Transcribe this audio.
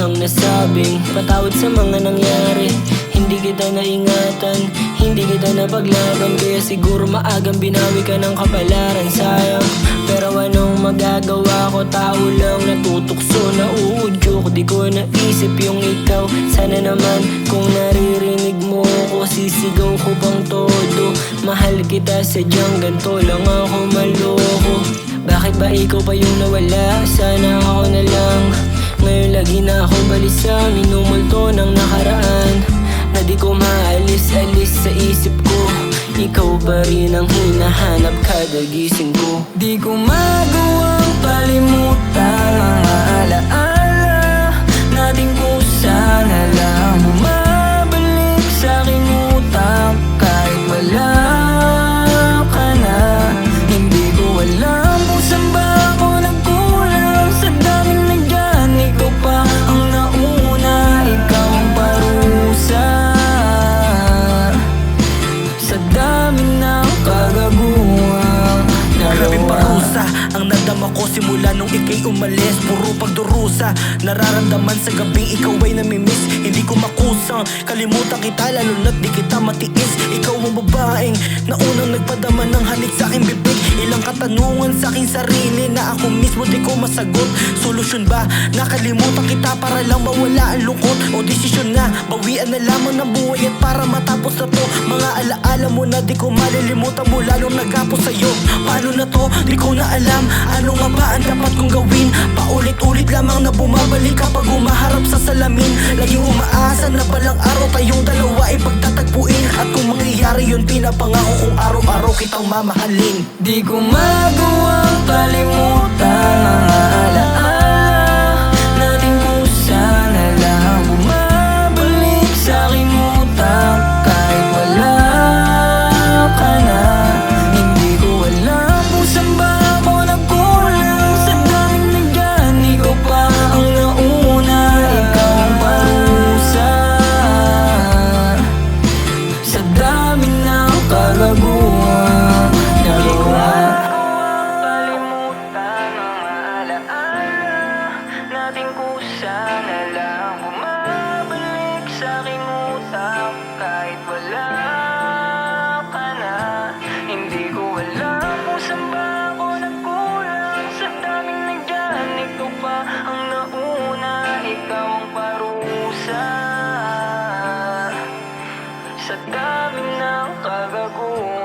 ang nasabing patawad sa mga nangyari. Hindi kita naingatan, hindi kita napaglaban, kaya siguro maagang binawi ka ng kapalaran. Sayang, pero anong magagawa ko? Tao lang natutukso, nauudyok. Di ko naisip yung ikaw. Sana naman kung naririnig mo ko, sisigaw ko pang todo. Mahal kita, sadyang ganto lang ako maloko. Bakit ba ikaw pa yung nawala? Sana ako na lang. Ngayon lagi na ako balisa, minumulto ng nakaraan na di ko maalis-alis sa isip ko. Ikaw pa rin ang hinahanap kada gising ko. Di ko magawang palimutan mga alaala natin kung sana lang bumabalik sa aking utak kahit wala ka na. Hindi ko alam kung saan ba ako nagkulang sa daming nandyan. Ikaw pa ang nauna, ikaw ang parusa sa dami ng kagaguhan. Grabing parusa ang nadama ko simula nung ika'y umalis. Puro pagdurusa, nararamdaman sa gabing ikaw ay namimiss. Hindi ko makusang kalimutan kita, lalo na't di kita matiis. Ikaw ang babaeng na unang nagpadama ng halik sa aking bibig. Ilang katanungan sa aking sarili na ako mismo di ko masagot. Solusyon ba? Nakalimutan kita para lang mawala ang lungkot? O desisyon na, bawian na lamang ng buhay at para matapos na to. Mga alaala mo na di ko malilimutan mula nung nagapos sa'yo. Paano na to? Di ko na alam. Ano nga ba ang dapat kong gawin? Paulit-ulit lamang na bumabalik kapag umaharap sa salamin. Laging umaasa na balang araw tayong dalawa ay pagtatagpuin. At kung mangyayari yun, pinapangako kong araw-araw kitang mamahalin. Di ko magawang kalimutan mga alaala natin kung sana lang bumabalik sa aking utak kahit wala ka na. Hindi ko alam kung saan ba ako nagkulang sa daming nandyan. Ikaw pa ang nauna, ikaw ang parusa sa dami ng kagaguhan. Natin kung sana lang bumabalik sa aking utak kahit wala ka na. Hindi ko alam kung saan ba ako nagkulang sa daming nandyan. Ikaw pa ang nauna, ikaw ang parusa sa dami ng kagaguhan.